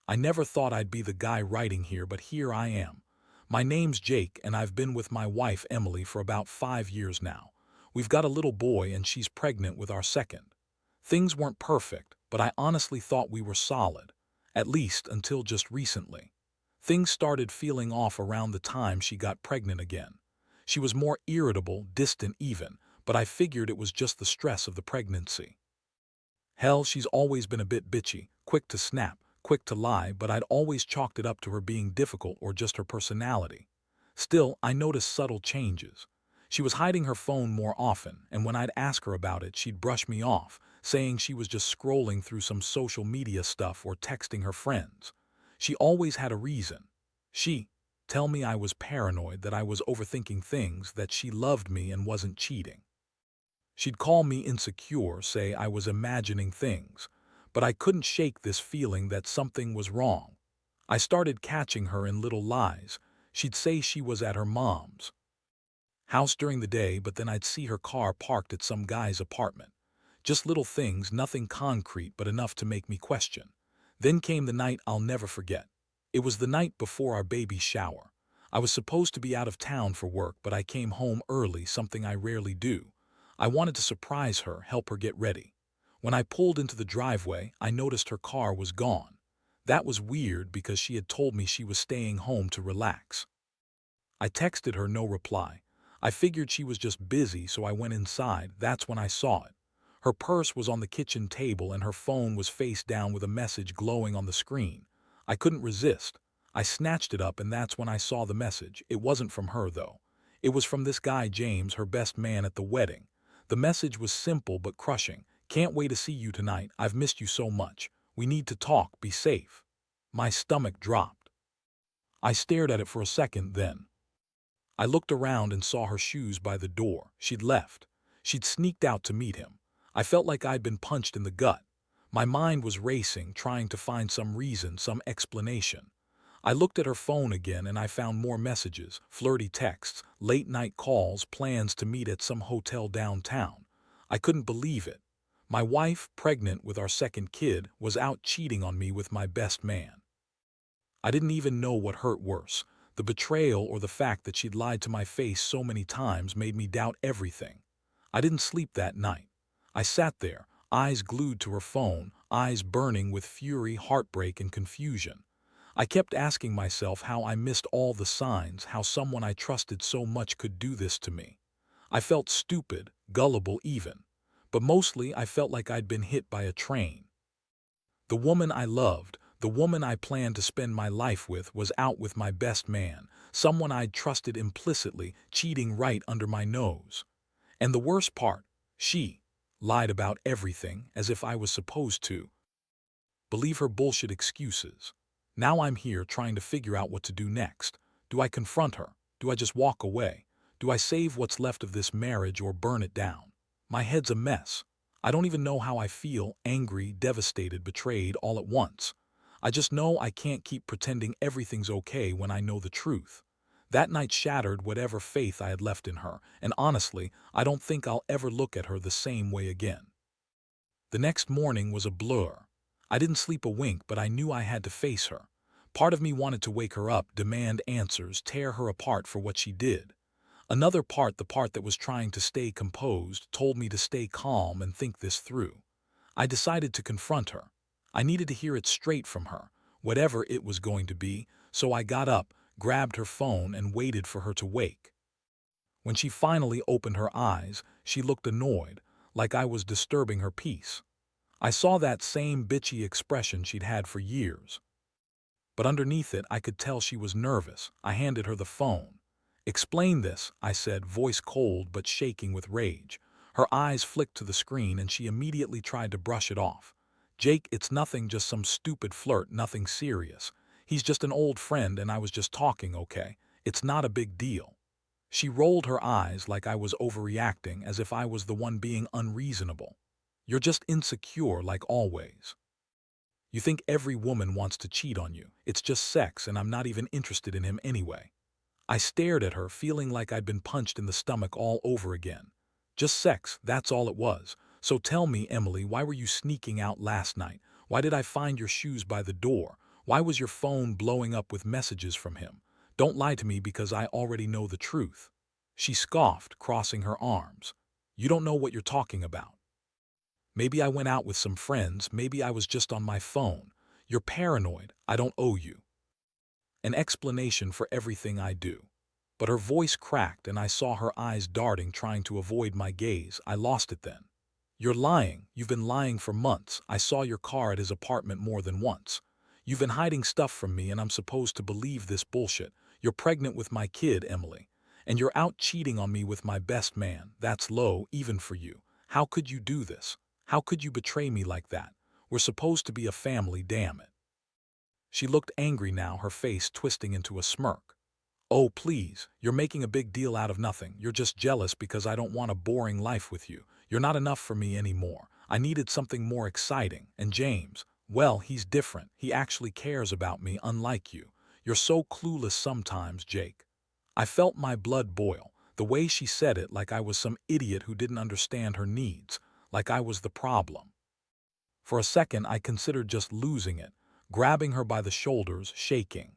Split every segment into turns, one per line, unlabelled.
I never thought I'd be the guy writing here, but here I am. My name's Jake, and I've been with my wife, Emily, for about 5 years now. We've got a little boy, and she's pregnant with our second. Things weren't perfect, but I honestly thought we were solid. At least until just recently. Things started feeling off around the time she got pregnant again. She was more irritable, distant even, but I figured it was just the stress of the pregnancy. Hell, she's always been a bit bitchy, quick to snap, quick to lie, but I'd always chalked it up to her being difficult or just her personality. Still, I noticed subtle changes. She was hiding her phone more often, and when I'd ask her about it, she'd brush me off, saying she was just scrolling through some social media stuff or texting her friends. She always had a reason. She tell me I was paranoid, that I was overthinking things, that she loved me and wasn't cheating. She'd call me insecure, say I was imagining things, but I couldn't shake this feeling that something was wrong. I started catching her in little lies. She'd say she was at her mom's house during the day, but then I'd see her car parked at some guy's apartment. Just little things, nothing concrete, but enough to make me question. Then came the night I'll never forget. It was the night before our baby's shower. I was supposed to be out of town for work, but I came home early, something I rarely do. I wanted to surprise her, help her get ready. When I pulled into the driveway, I noticed her car was gone. That was weird because she had told me she was staying home to relax. I texted her, no reply. I figured she was just busy, so I went inside. That's when I saw it. Her purse was on the kitchen table and her phone was face down with a message glowing on the screen. I couldn't resist. I snatched it up, and that's when I saw the message. It wasn't from her, though. It was from this guy James, her best man at the wedding. The message was simple but crushing. Can't wait to see you tonight. I've missed you so much. We need to talk. Be safe. My stomach dropped. I stared at it for a second, then I looked around and saw her shoes by the door. She'd left. She'd sneaked out to meet him. I felt like I'd been punched in the gut. My mind was racing, trying to find some reason, some explanation. I looked at her phone again and I found more messages, flirty texts, late-night calls, plans to meet at some hotel downtown. I couldn't believe it. My wife, pregnant with our second kid, was out cheating on me with my best man. I didn't even know what hurt worse. The betrayal or the fact that she'd lied to my face so many times made me doubt everything. I didn't sleep that night. I sat there, eyes glued to her phone, eyes burning with fury, heartbreak, and confusion. I kept asking myself how I missed all the signs, how someone I trusted so much could do this to me. I felt stupid, gullible even. But mostly I felt like I'd been hit by a train. The woman I loved, the woman I planned to spend my life with, was out with my best man, someone I'd trusted implicitly, cheating right under my nose. And the worst part, she lied about everything, as if I was supposed to believe her bullshit excuses. Now I'm here trying to figure out what to do next. Do I confront her? Do I just walk away? Do I save what's left of this marriage or burn it down? My head's a mess. I don't even know how I feel: angry, devastated, betrayed, all at once. I just know I can't keep pretending everything's okay when I know the truth. That night shattered whatever faith I had left in her, and honestly, I don't think I'll ever look at her the same way again. The next morning was a blur. I didn't sleep a wink, but I knew I had to face her. Part of me wanted to wake her up, demand answers, tear her apart for what she did. Another part, the part that was trying to stay composed, told me to stay calm and think this through. I decided to confront her. I needed to hear it straight from her, whatever it was going to be, so I got up, grabbed her phone, and waited for her to wake. When she finally opened her eyes, she looked annoyed, like I was disturbing her peace. I saw that same bitchy expression she'd had for years. But underneath it, I could tell she was nervous. I handed her the phone. "Explain this," I said, voice cold but shaking with rage. Her eyes flicked to the screen and she immediately tried to brush it off. "Jake, it's nothing, just some stupid flirt, nothing serious. He's just an old friend and I was just talking, okay? It's not a big deal." She rolled her eyes like I was overreacting, as if I was the one being unreasonable. "You're just insecure like always. You think every woman wants to cheat on you. It's just sex, and I'm not even interested in him anyway." I stared at her, feeling like I'd been punched in the stomach all over again. "Just sex, that's all it was. So tell me, Emily, why were you sneaking out last night? Why did I find your shoes by the door? Why was your phone blowing up with messages from him? Don't lie to me because I already know the truth." She scoffed, crossing her arms. "You don't know what you're talking about. Maybe I went out with some friends, maybe I was just on my phone. You're paranoid, I don't owe you an explanation for everything I do." But her voice cracked and I saw her eyes darting, trying to avoid my gaze. I lost it then. "You're lying. You've been lying for months. I saw your car at his apartment more than once. You've been hiding stuff from me and I'm supposed to believe this bullshit. You're pregnant with my kid, Emily. And you're out cheating on me with my best man. That's low, even for you. How could you do this? How could you betray me like that? We're supposed to be a family, damn it." She looked angry now, her face twisting into a smirk. "Oh, please, you're making a big deal out of nothing. You're just jealous because I don't want a boring life with you. You're not enough for me anymore. I needed something more exciting. And James, well, he's different. He actually cares about me, unlike you. You're so clueless sometimes, Jake." I felt my blood boil, the way she said it, like I was some idiot who didn't understand her needs, like I was the problem. For a second, I considered just losing it, grabbing her by the shoulders, shaking.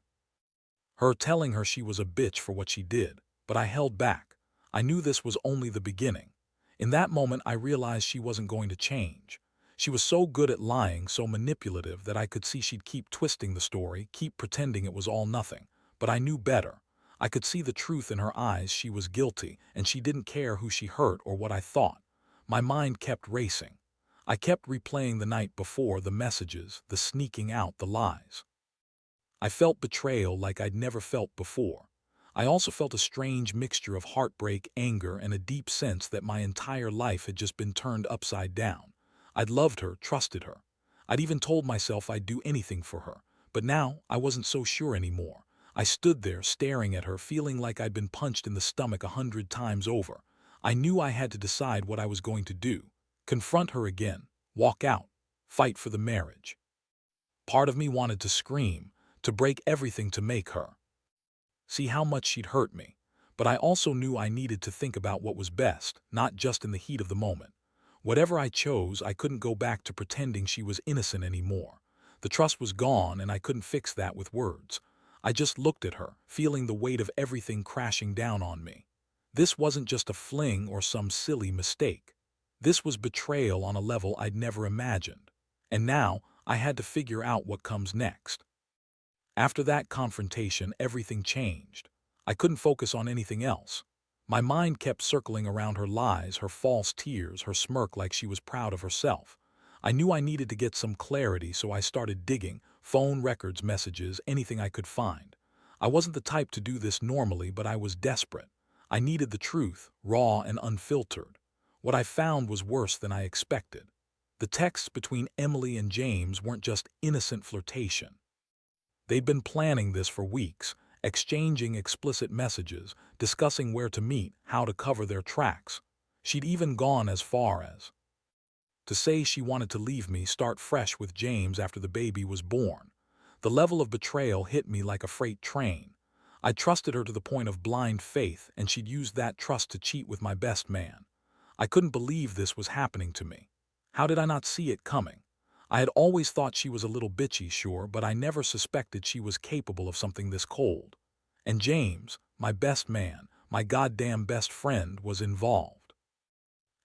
Her telling her she was a bitch for what she did, but I held back. I knew this was only the beginning. In that moment, I realized she wasn't going to change. She was so good at lying, so manipulative, that I could see she'd keep twisting the story, keep pretending it was all nothing. But I knew better. I could see the truth in her eyes. She was guilty, and she didn't care who she hurt or what I thought. My mind kept racing. I kept replaying the night before, the messages, the sneaking out, the lies. I felt betrayal like I'd never felt before. I also felt a strange mixture of heartbreak, anger, and a deep sense that my entire life had just been turned upside down. I'd loved her, trusted her. I'd even told myself I'd do anything for her. But now, I wasn't so sure anymore. I stood there, staring at her, feeling like I'd been punched in the stomach 100 times over. I knew I had to decide what I was going to do. Confront her again, walk out, fight for the marriage. Part of me wanted to scream, to break everything to make her see how much she'd hurt me. But I also knew I needed to think about what was best, not just in the heat of the moment. Whatever I chose, I couldn't go back to pretending she was innocent anymore. The trust was gone, and I couldn't fix that with words. I just looked at her, feeling the weight of everything crashing down on me. This wasn't just a fling or some silly mistake. This was betrayal on a level I'd never imagined. And now, I had to figure out what comes next. After that confrontation, everything changed. I couldn't focus on anything else. My mind kept circling around her lies, her false tears, her smirk like she was proud of herself. I knew I needed to get some clarity, so I started digging, phone records, messages, anything I could find. I wasn't the type to do this normally, but I was desperate. I needed the truth, raw and unfiltered. What I found was worse than I expected. The texts between Emily and James weren't just innocent flirtation. They'd been planning this for weeks, exchanging explicit messages, discussing where to meet, how to cover their tracks. She'd even gone as far as to say she wanted to leave me, start fresh with James after the baby was born. The level of betrayal hit me like a freight train. I trusted her to the point of blind faith, and she'd used that trust to cheat with my best man. I couldn't believe this was happening to me. How did I not see it coming? I had always thought she was a little bitchy, sure, but I never suspected she was capable of something this cold. And James, my best man, my goddamn best friend, was involved.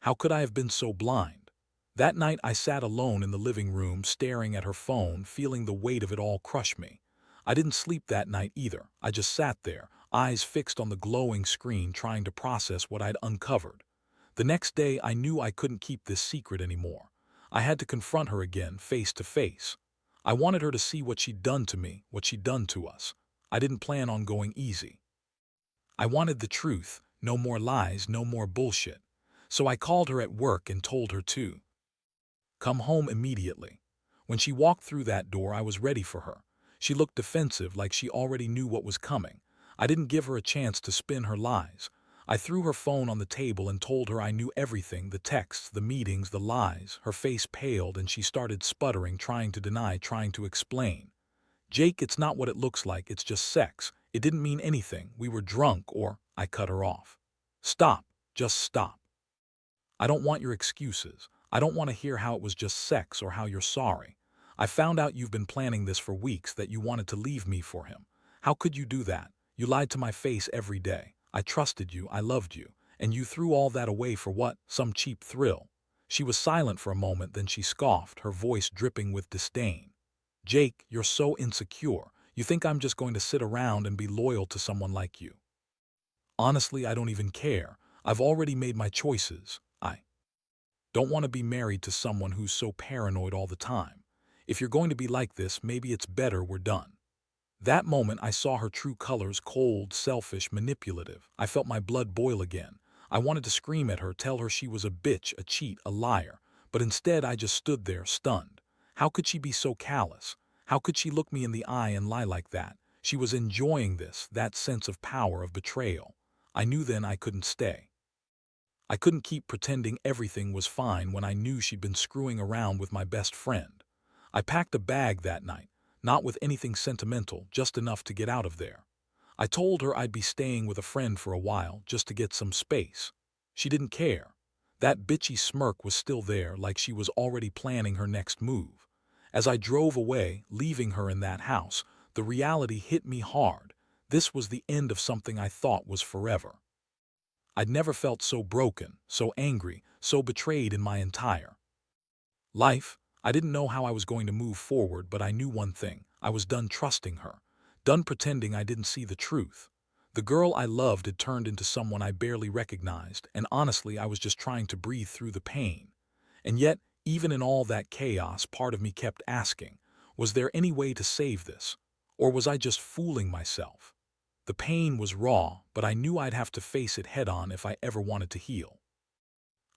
How could I have been so blind? That night I sat alone in the living room, staring at her phone, feeling the weight of it all crush me. I didn't sleep that night either. I just sat there, eyes fixed on the glowing screen, trying to process what I'd uncovered. The next day I knew I couldn't keep this secret anymore. I had to confront her again, face to face. I wanted her to see what she'd done to me, what she'd done to us. I didn't plan on going easy. I wanted the truth, no more lies, no more bullshit. So I called her at work and told her to come home immediately. When she walked through that door, I was ready for her. She looked defensive, like she already knew what was coming. I didn't give her a chance to spin her lies. I threw her phone on the table and told her I knew everything, the texts, the meetings, the lies. Her face paled and she started sputtering, trying to deny, trying to explain. "Jake, it's not what it looks like, it's just sex. It didn't mean anything. We were drunk," or I cut her off. "Stop. Just stop. I don't want your excuses. I don't want to hear how it was just sex or how you're sorry. I found out you've been planning this for weeks, that you wanted to leave me for him. How could you do that? You lied to my face every day. I trusted you, I loved you, and you threw all that away for what? Some cheap thrill." She was silent for a moment, then she scoffed, her voice dripping with disdain. "Jake, you're so insecure. You think I'm just going to sit around and be loyal to someone like you? Honestly, I don't even care. I've already made my choices. I don't want to be married to someone who's so paranoid all the time. If you're going to be like this, maybe it's better we're done." That moment I saw her true colors: cold, selfish, manipulative. I felt my blood boil again. I wanted to scream at her, tell her she was a bitch, a cheat, a liar. But instead I just stood there, stunned. How could she be so callous? How could she look me in the eye and lie like that? She was enjoying this, that sense of power, of betrayal. I knew then I couldn't stay. I couldn't keep pretending everything was fine when I knew she'd been screwing around with my best friend. I packed a bag that night, not with anything sentimental, just enough to get out of there. I told her I'd be staying with a friend for a while, just to get some space. She didn't care. That bitchy smirk was still there, like she was already planning her next move. As I drove away, leaving her in that house, the reality hit me hard. This was the end of something I thought was forever. I'd never felt so broken, so angry, so betrayed in my entire life. I didn't know how I was going to move forward, but I knew one thing: I was done trusting her, done pretending I didn't see the truth. The girl I loved had turned into someone I barely recognized, and honestly, I was just trying to breathe through the pain. And yet, even in all that chaos, part of me kept asking, was there any way to save this? Or was I just fooling myself? The pain was raw, but I knew I'd have to face it head-on if I ever wanted to heal.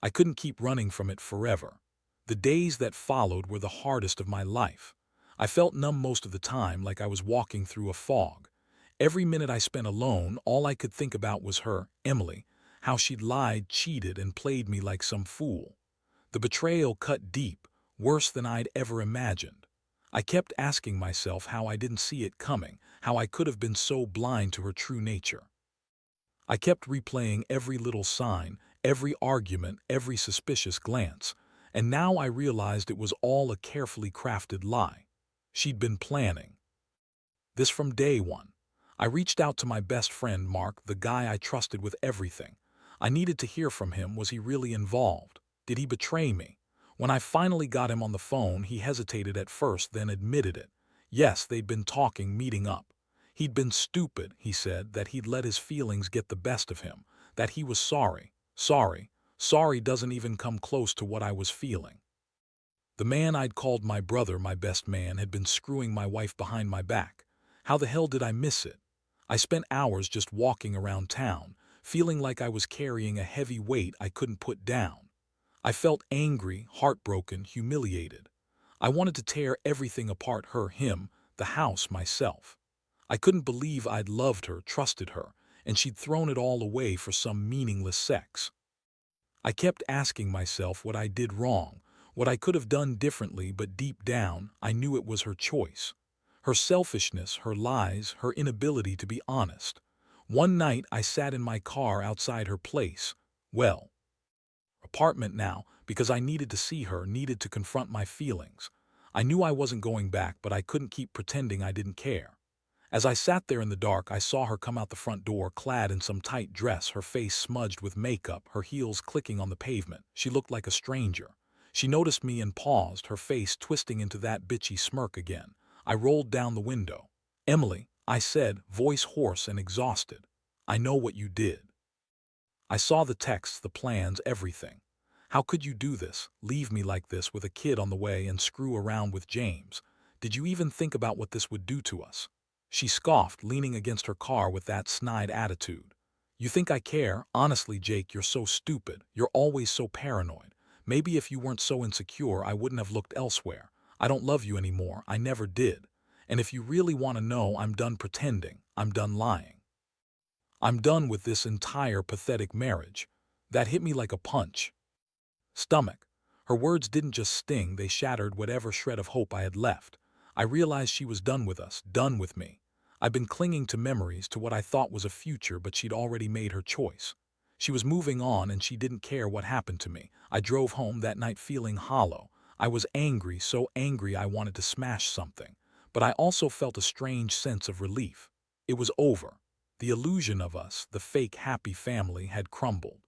I couldn't keep running from it forever. The days that followed were the hardest of my life. I felt numb most of the time, like I was walking through a fog. Every minute I spent alone, all I could think about was her, Emily, how she'd lied, cheated, and played me like some fool. The betrayal cut deep, worse than I'd ever imagined. I kept asking myself how I didn't see it coming, how I could have been so blind to her true nature. I kept replaying every little sign, every argument, every suspicious glance, and now I realized it was all a carefully crafted lie. She'd been planning this from day one. I reached out to my best friend, Mark, the guy I trusted with everything. I needed to hear from him. Was he really involved? Did he betray me? When I finally got him on the phone, he hesitated at first, then admitted it. Yes, they'd been talking, meeting up. He'd been stupid, he said, that he'd let his feelings get the best of him, that he was sorry. Sorry doesn't even come close to what I was feeling. The man I'd called my brother, my best man, had been screwing my wife behind my back. How the hell did I miss it? I spent hours just walking around town, feeling like I was carrying a heavy weight I couldn't put down. I felt angry, heartbroken, humiliated. I wanted to tear everything apart: her, him, the house, myself. I couldn't believe I'd loved her, trusted her, and she'd thrown it all away for some meaningless sex. I kept asking myself what I did wrong, what I could have done differently, but deep down, I knew it was her choice. Her selfishness, her lies, her inability to be honest. One night I sat in my car outside her place, well, apartment now, because I needed to see her, needed to confront my feelings. I knew I wasn't going back, but I couldn't keep pretending I didn't care. As I sat there in the dark, I saw her come out the front door, clad in some tight dress, her face smudged with makeup, her heels clicking on the pavement. She looked like a stranger. She noticed me and paused, her face twisting into that bitchy smirk again. I rolled down the window. "Emily," I said, voice hoarse and exhausted, "I know what you did. I saw the texts, the plans, everything. How could you do this, leave me like this with a kid on the way and screw around with James? Did you even think about what this would do to us?" She scoffed, leaning against her car with that snide attitude. "You think I care? Honestly, Jake, you're so stupid. You're always so paranoid. Maybe if you weren't so insecure, I wouldn't have looked elsewhere. I don't love you anymore. I never did. And if you really want to know, I'm done pretending. I'm done lying. I'm done with this entire pathetic marriage." That hit me like a punch. Stomach. Her words didn't just sting, they shattered whatever shred of hope I had left. I realized she was done with us, done with me. I'd been clinging to memories, to what I thought was a future, but she'd already made her choice. She was moving on, and she didn't care what happened to me. I drove home that night feeling hollow. I was angry, so angry I wanted to smash something, but I also felt a strange sense of relief. It was over. The illusion of us, the fake happy family, had crumbled.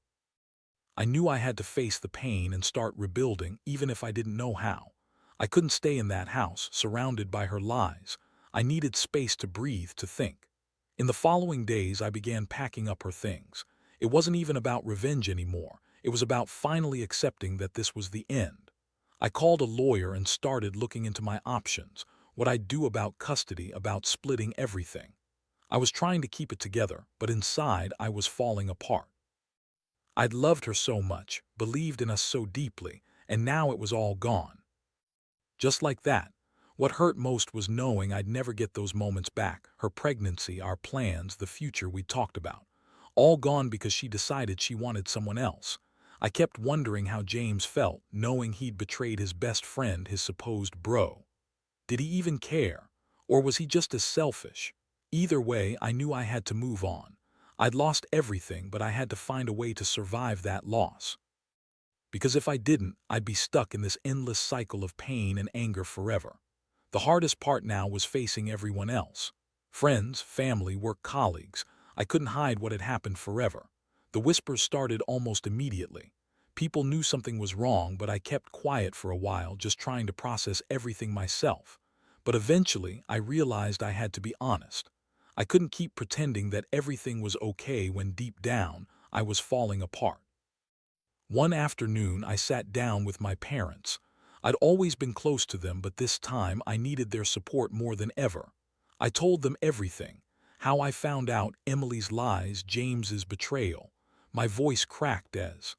I knew I had to face the pain and start rebuilding, even if I didn't know how. I couldn't stay in that house, surrounded by her lies. I needed space to breathe, to think. In the following days, I began packing up her things. It wasn't even about revenge anymore. It was about finally accepting that this was the end. I called a lawyer and started looking into my options, what I'd do about custody, about splitting everything. I was trying to keep it together, but inside I was falling apart. I'd loved her so much, believed in us so deeply, and now it was all gone. Just like that. What hurt most was knowing I'd never get those moments back, her pregnancy, our plans, the future we talked about. All gone because she decided she wanted someone else. I kept wondering how James felt, knowing he'd betrayed his best friend, his supposed bro. Did he even care? Or was he just as selfish? Either way, I knew I had to move on. I'd lost everything, but I had to find a way to survive that loss. Because if I didn't, I'd be stuck in this endless cycle of pain and anger forever. The hardest part now was facing everyone else. Friends, family, work colleagues. I couldn't hide what had happened forever. The whispers started almost immediately. People knew something was wrong, but I kept quiet for a while, just trying to process everything myself. But eventually, I realized I had to be honest. I couldn't keep pretending that everything was okay when deep down, I was falling apart. One afternoon, I sat down with my parents. I'd always been close to them, but this time I needed their support more than ever. I told them everything. How I found out Emily's lies, James's betrayal. My voice cracked as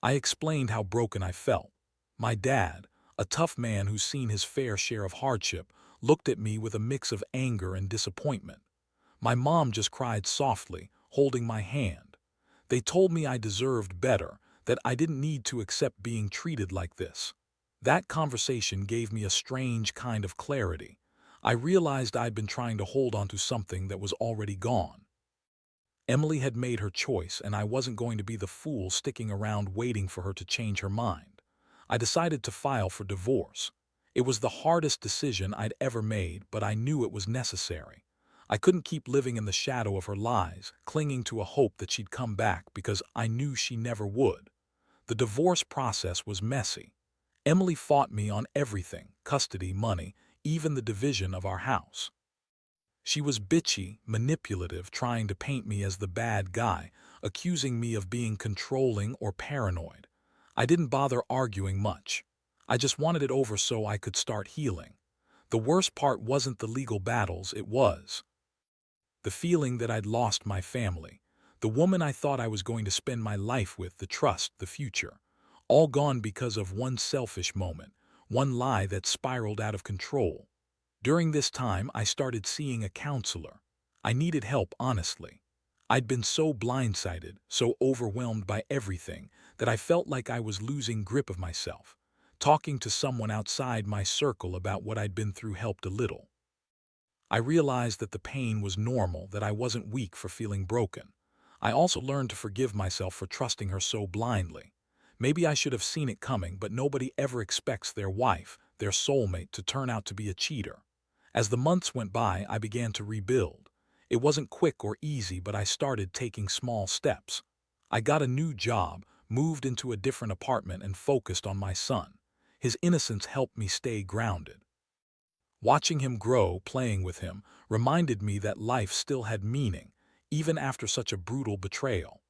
I explained how broken I felt. My dad, a tough man who's seen his fair share of hardship, looked at me with a mix of anger and disappointment. My mom just cried softly, holding my hand. They told me I deserved better, that I didn't need to accept being treated like this. That conversation gave me a strange kind of clarity. I realized I'd been trying to hold on to something that was already gone. Emily had made her choice, and I wasn't going to be the fool sticking around waiting for her to change her mind. I decided to file for divorce. It was the hardest decision I'd ever made, but I knew it was necessary. I couldn't keep living in the shadow of her lies, clinging to a hope that she'd come back, because I knew she never would. The divorce process was messy. Emily fought me on everything: custody, money, even the division of our house. She was bitchy, manipulative, trying to paint me as the bad guy, accusing me of being controlling or paranoid. I didn't bother arguing much. I just wanted it over so I could start healing. The worst part wasn't the legal battles, it was the feeling that I'd lost my family, the woman I thought I was going to spend my life with, the trust, the future. All gone because of one selfish moment, one lie that spiraled out of control. During this time, I started seeing a counselor. I needed help, honestly. I'd been so blindsided, so overwhelmed by everything, that I felt like I was losing grip of myself. Talking to someone outside my circle about what I'd been through helped a little. I realized that the pain was normal, that I wasn't weak for feeling broken. I also learned to forgive myself for trusting her so blindly. Maybe I should have seen it coming, but nobody ever expects their wife, their soulmate, to turn out to be a cheater. As the months went by, I began to rebuild. It wasn't quick or easy, but I started taking small steps. I got a new job, moved into a different apartment, and focused on my son. His innocence helped me stay grounded. Watching him grow, playing with him, reminded me that life still had meaning, even after such a brutal betrayal.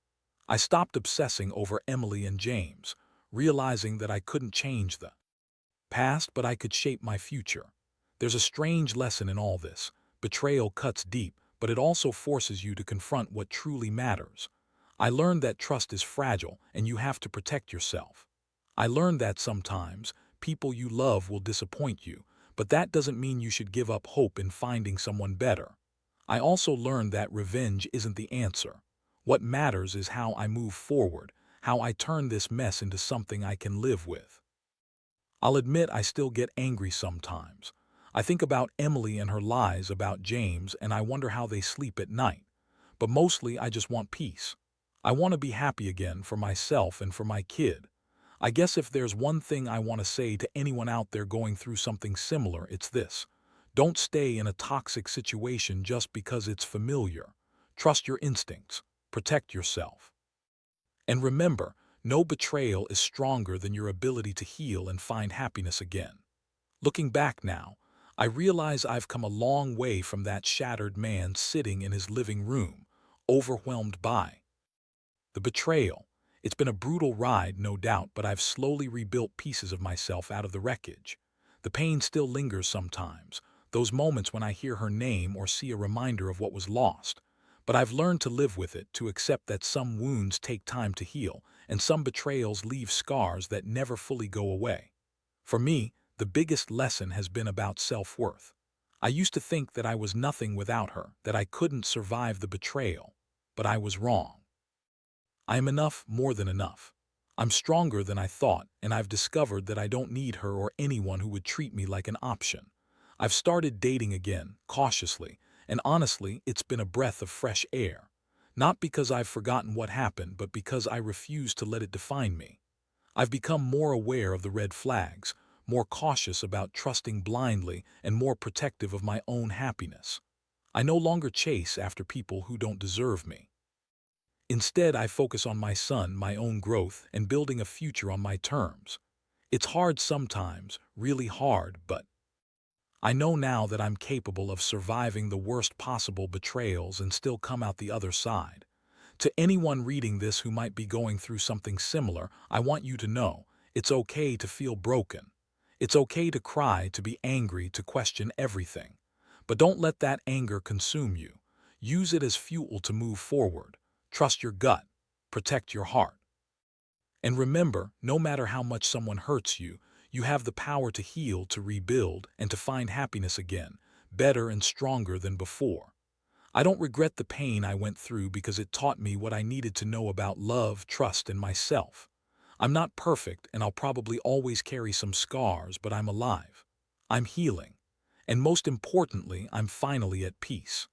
I stopped obsessing over Emily and James, realizing that I couldn't change the past, but I could shape my future. There's a strange lesson in all this. Betrayal cuts deep, but it also forces you to confront what truly matters. I learned that trust is fragile and you have to protect yourself. I learned that sometimes people you love will disappoint you, but that doesn't mean you should give up hope in finding someone better. I also learned that revenge isn't the answer. What matters is how I move forward, how I turn this mess into something I can live with. I'll admit I still get angry sometimes. I think about Emily and her lies about James, and I wonder how they sleep at night. But mostly I just want peace. I want to be happy again, for myself and for my kid. I guess if there's one thing I want to say to anyone out there going through something similar, it's this. Don't stay in a toxic situation just because it's familiar. Trust your instincts. Protect yourself. And remember, no betrayal is stronger than your ability to heal and find happiness again. Looking back now, I realize I've come a long way from that shattered man sitting in his living room, overwhelmed by the betrayal. It's been a brutal ride, no doubt, but I've slowly rebuilt pieces of myself out of the wreckage. The pain still lingers sometimes, those moments when I hear her name or see a reminder of what was lost. But I've learned to live with it, to accept that some wounds take time to heal, and some betrayals leave scars that never fully go away. For me, the biggest lesson has been about self-worth. I used to think that I was nothing without her, that I couldn't survive the betrayal. But I was wrong. I am enough, more than enough. I'm stronger than I thought, and I've discovered that I don't need her or anyone who would treat me like an option. I've started dating again, cautiously, and honestly, it's been a breath of fresh air. Not because I've forgotten what happened, but because I refuse to let it define me. I've become more aware of the red flags, more cautious about trusting blindly, and more protective of my own happiness. I no longer chase after people who don't deserve me. Instead, I focus on my son, my own growth, and building a future on my terms. It's hard sometimes, really hard, but I know now that I'm capable of surviving the worst possible betrayals and still come out the other side. To anyone reading this who might be going through something similar, I want you to know it's okay to feel broken. It's okay to cry, to be angry, to question everything. But don't let that anger consume you. Use it as fuel to move forward. Trust your gut. Protect your heart. And remember, no matter how much someone hurts you, you have the power to heal, to rebuild, and to find happiness again, better and stronger than before. I don't regret the pain I went through because it taught me what I needed to know about love, trust, and myself. I'm not perfect, and I'll probably always carry some scars, but I'm alive. I'm healing. And most importantly, I'm finally at peace.